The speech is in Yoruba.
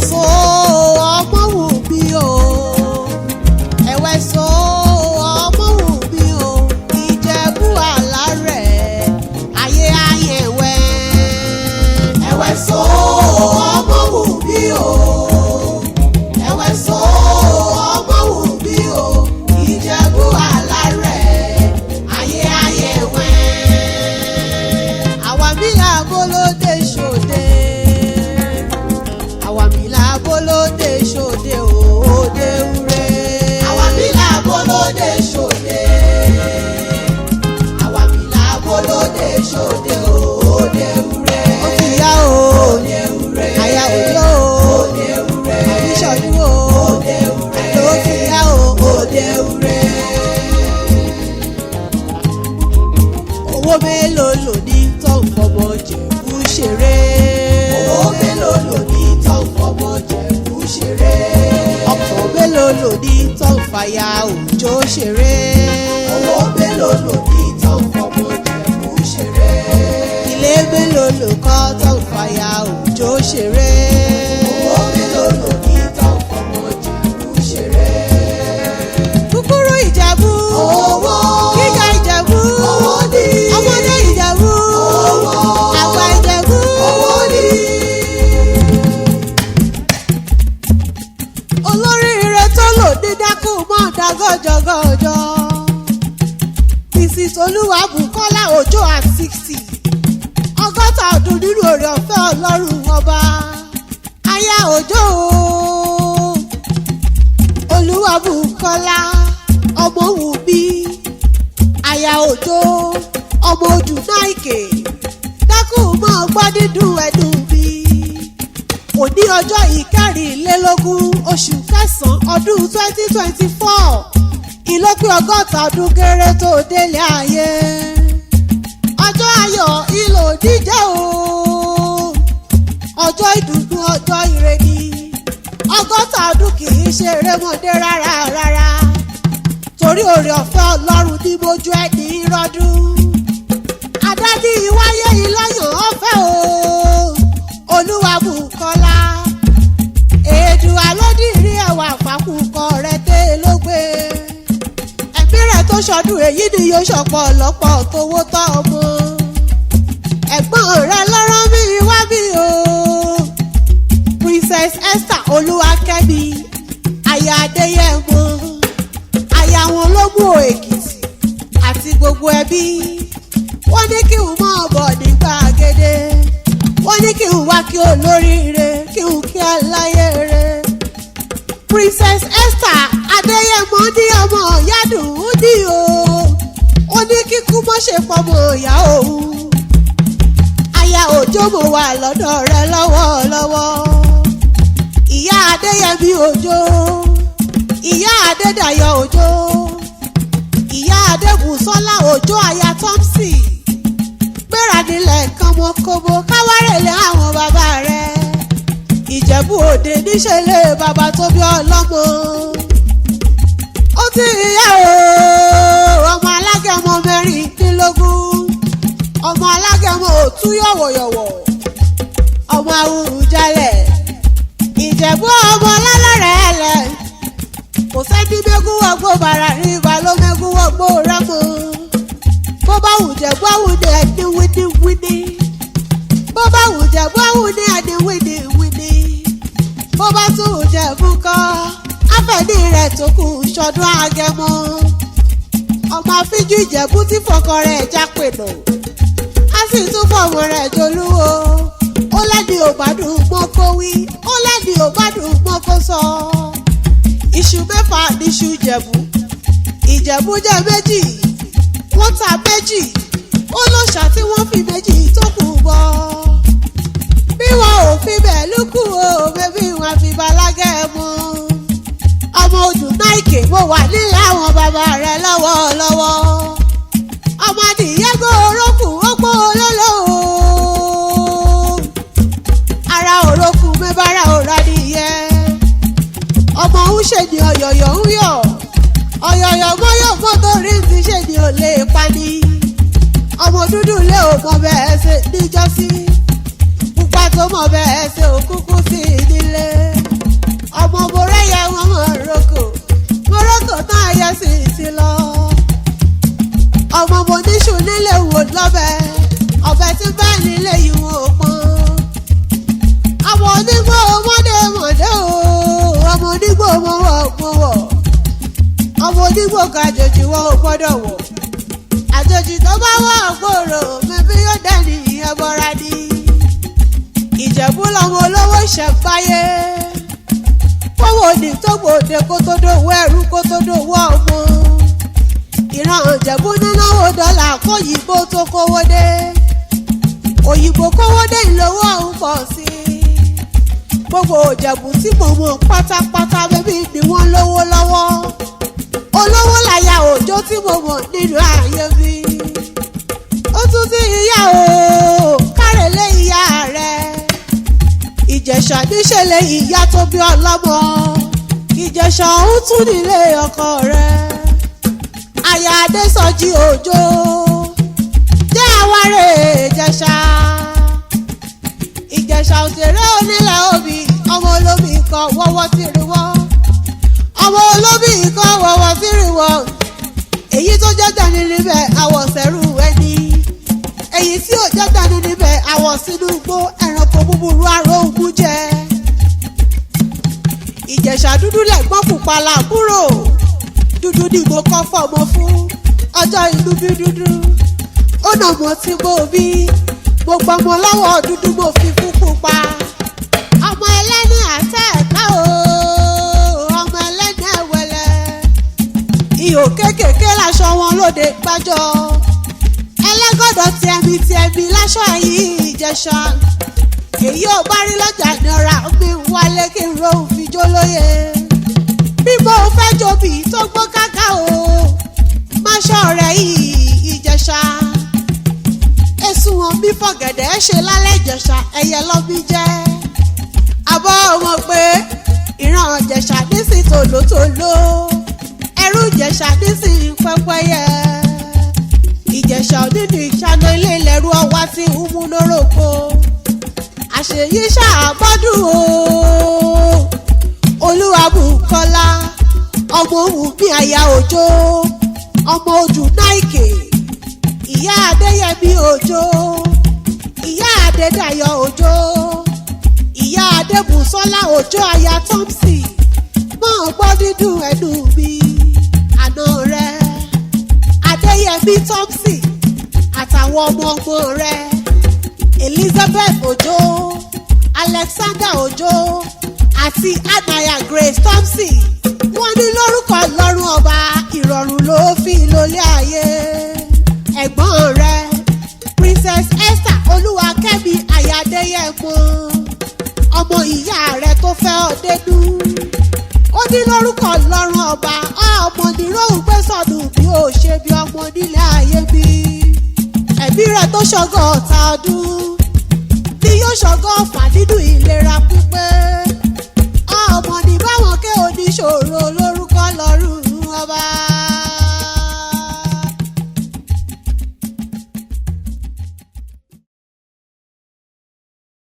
so Omowunmi o. Ẹ̀wẹ̀ so Omowunmi o. Ìjẹ̀bú alárẹ̀ ayé ayẹ̀wẹ̀. Ẹ̀wẹ̀ so Omowunmi o. Ẹ̀wẹ̀ so Omowunmi o. Ìjẹ̀bú alárẹ̀ ayé ayẹ̀wẹ̀. Àwàmílà bolóde ṣòde. Àwàmílà bolóde ṣòde òde ure. Àwàmílà bolóde ṣòde. Àwàmílà bolóde ṣòde òde ure. Ó ti yá o. Òde ure. Àyà òjò o. Òde ure. Àbíṣọdún o. Òde ure. Ló ti yá o. Òde ure. Owó mélòó lò ní tó ń fọmọ Jẹ̀bú ṣeré? Owó mélòó lò ní tó ń fọmọ Jẹ̀bú ṣeré? Ọkọ̀ mélòó lò ní tó ń fàyà òjò ṣeré? Owó mélòó lò ní tó ń fọmọ Jẹ̀bú ṣeré? Ilé mélòó lò kọ́ tó ń fàyà òjò ṣeré? Owó mélòó lò ní tó ń fọmọ Jẹ̀bú ṣeré? Kúkúrú Ìjẹ̀bú. Owó. Gíga Ìjẹ̀bú. Owó ní. Ọmọdé Ìjẹ̀bú. Owó. Àgbà Ìjẹ̀bú. Owó ní. Olóríire tó lòdì dákú mọ́ ọ̀dà gọ́jọ́gọ́jọ́. Mrs. Oluwabukola Ojo at 60. Ọgọ́ta ọdún nínú oore ọ̀fẹ́ Ọlọ́run ọba. Aya Ojo o. Oluwabukola Omowunmi. Aya Ojo ọmọ ojú náìkè. Dákú mọ́ ọgbọ́n dídùn ẹ̀dùn mi. Òní ọjọ́ ìkẹrìnlélógún oṣù kẹsàn-án ọdún 2024. Ìlópin ọgọ́ta ọdún kéré tó délé ayé. Ọjọ́ ayọ̀ ìlò díjẹ́ o. Ọjọ́ ìdùnnú ọjọ́ ire ni. Ọgọ́ta ọdún kì í ṣe erémọdé rárá rárá. Torí oore ọ̀fẹ́ Ọlọ́run ní mojú ẹni rọ́dún. Adájí ìwáyé ìlọ́yàn ọ̀fẹ́ o. Oluwabukola. Èdùà lódìrí ẹwà fàkùkọ rẹ̀ tẹ́ ló gbé. Ẹ̀mí rẹ̀ tó ṣọdún èyí ni yóò ṣọ̀pọ̀ lọ́pọ̀ tówó tọ́ ọmọ. Ẹ̀gbọ́n rẹ̀ lọ́rọ́ mi wá bí o. Princess Esther Olúwakẹ́mi. Aya Adéyẹmọ. Aya wọn ló mú Èkìtì àti gbogbo ẹbí. Wọ́n ní kí n mọ̀ bọ̀ ní gbàgede. Wọ́n ní kí n wá kí olóríire kí n kí aláyére. Princess Esther Adéyẹmọ ní ọmọ ìyádùn ún ní o. Ó ní kíkú mọ́ ṣe fọmọ ìyá òun. Aya Òjó mo wà lọ́dọ̀ rẹ lọ́wọ́lọ́wọ́. Ìyá Adéyẹmí Òjó. Ìyá Adédayọ̀ Òjó. Ìyá Adébùsọ́lá Òjó aya Thompson. Gbéra nílẹ̀ kan mọ́ kóbó káwárẹ̀lẹ̀ àwọn bàbá rẹ̀. Ìjẹ̀bú-Òde níṣẹ̀lẹ̀ bàbá tó bí ọlọ́mọ. Ó ti yá o. Ọmọ alágẹmọ mẹ́rìndínlógún. Ọmọ alágẹmọ òtún yọ̀wọ̀yọ̀wọ̀. Ọmọ Awùjalẹ̀. Ìjẹ̀bú ọmọ lálẹ́rẹ̀ẹ́lẹ̀. Kò sẹ́ni mẹ́gún wọgbó bàrà rí ìbálò mẹ́gún wọgbó rẹ́mọ. Bó bá wù Jẹ̀bú àwùn ní ẹni wíníwíní. Bó bá wù Jẹ̀bú àwùn ní ẹni wíníwíní. Bó bá tún wù Jẹ̀bú kọ́ àfẹ́ní rẹ̀ tó kù ṣọdún Agẹmọ. Ọmọ afínjú Ìjẹ̀bú tí fọkọ rẹ̀ jápènà. A sì tún fọmọ rẹ̀ jolúwo. Ó lẹ́ni ò bá dùn mọ́ kó wí. Ó lẹ́ni ò bá dùn mọ́ kó sọ. Iṣu mẹ́fà níṣu Ìjẹ̀bú. Ìjẹ̀bú jẹ́ méjì. Wọ́n ta méjì. Ó lọ́ṣà tí wọ́n fi méjì tó kù bọ́. Bí wọn ò fi bẹ́ẹ̀ lúkù o, bébí wọn fi Balágẹmọ. Ọmọ ojú náìkè mo wà nílé àwọn bàbá rẹ̀ lọ́wọ́lọ́wọ́. Ọmọ adìyẹ gbọ́ orókùn ó gbọ́ olólò o. Ara orókùn mẹ́bàrà òrà nìyẹ. Ọmọ ń ṣe ni ọ̀yọ̀yọ̀ ń yọ̀. Ọ̀yọ̀yọ̀ mọ́yọ̀ mọ́tò rí ti ṣe ni ò lè pani. Ọmọ dúdú lé ò mọ bẹ́ẹ̀ ṣe níjọ́sí. Pupa tó mọ bẹ́ẹ̀ ṣe òkúkú sí nílé. kókó àjòjì wọn ò gbọ́dọ̀ wọ̀ àjòjì tó bá wọ̀ gbòòrò mẹ́bí yóò dẹ́ni ẹbọra ní. Ìjẹ̀bú lọmọ olówó ìṣẹ̀ǹbáyé fọwọ́ ní tó gbòde kó tó dòwó ẹrú kó tó dòwó ọmọ. Ìran Ìjẹ̀bú nínáwó dọ́là kóyìnbó tó kówó dé òyìnbó kówó dé ìlówó ọ̀hún pọ̀ sí i. Gbogbo Ìjẹ̀bú tí mo mọ̀ pátápátá bẹ́bí ni wọ́n lówó lọ́wọ́ olówó láyà òjò tí mo mọ̀ nínú ayé mi. Ó tún sí ìyá o kárẹ̀lé ìyá rẹ̀ Ìjẹ̀ṣà níṣẹ̀lẹ̀ ìyá tó bí ọlọ́mọ Ìjẹ̀ṣà ń tún nílé ọkọ rẹ̀ aya Adésọjí Òjó jẹ́ àwárẹ̀ Ìjẹ̀ṣà. Ìjẹ̀ṣà òṣèré onílẹ̀ òbí ọmọ olómi kan wọ́wọ́ tí rí wọ́n ọmọ olómi kan wọ́wọ́ tí rí wọ́n èyí tó jẹ́ dání níbẹ̀ àwọ̀ sẹ́rù ẹni èyí tí ò jẹ́ dání níbẹ̀ àwọ̀ sínú igbó ẹranko búburú aró ogun jẹ. Ìjẹ̀ṣà dúdú lẹ̀gbọ́n pupa làbúrò dúdú ni mo kọ́ fọmọ fún ọjọ́ inú bí dúdú ó nà mọ́ tí mo bí mo gbọmọ lọ́wọ́ dúdú mo fi fún pupa ọmọ ẹlẹ́ni àtẹ̀ká o ọmọ ẹlẹ́ni ẹ̀wẹ̀lẹ̀ ihò kéékèèké láṣọ wọn lóde gbájọ ẹlẹ́gọ̀dọ̀ tiẹ̀mí láṣọ yìí Ìjẹ̀ṣà èyí ò bá rí lọ́jà ní ọ̀rá mi wálé kí n rohùn fi jó lóye bí mo fẹ́ jobi tó gbó káká o máṣọ rẹ̀ yìí Ìjẹ̀ṣà èsùn wọn bí fọ̀gẹ̀dẹ̀ ṣe lálẹ́ Ìjẹ̀ṣà ẹyẹ lọ́bí jẹ́ àbọ̀ wọn pé ìran Ìjẹ̀ṣà nísìn tòlótòló ẹrú Ìjẹ̀ṣà nísìn pẹ́pẹ́yẹ Ìjẹ̀ṣà nínú ìṣáná ilé ìlẹ́rú ọwá tí ń mú lórúkọ àṣeyí ṣàbọ́dún o Oluwabukola Omowunmi aya Òjó ọmọ ojú náìkè ìyá Adéyẹmí Òjó ìyá Adédayọ̀ Òjó ìyá Adébùsọ́lá Òjó aya Thompson mọ́ gbọ́ dídùn ẹnu mi àná rẹ̀ Adéyẹmí Thompson àtàwọn ọmọ rẹ̀ Elizabeth Òjó Alexander Òjó àti Anaya Grace Thompson wọ́n ní lórúkọ lọ́rùn ọba ìrọ̀rùn ló fi lólé ayé. Ẹ̀gbọ́n rẹ̀ Princess Esther Olúwakẹ́mi Ayadéyẹmọ ọmọ ìyá rẹ̀ tó fẹ́ ọ dénú ó ní lórúkọ lọ́rùn ọba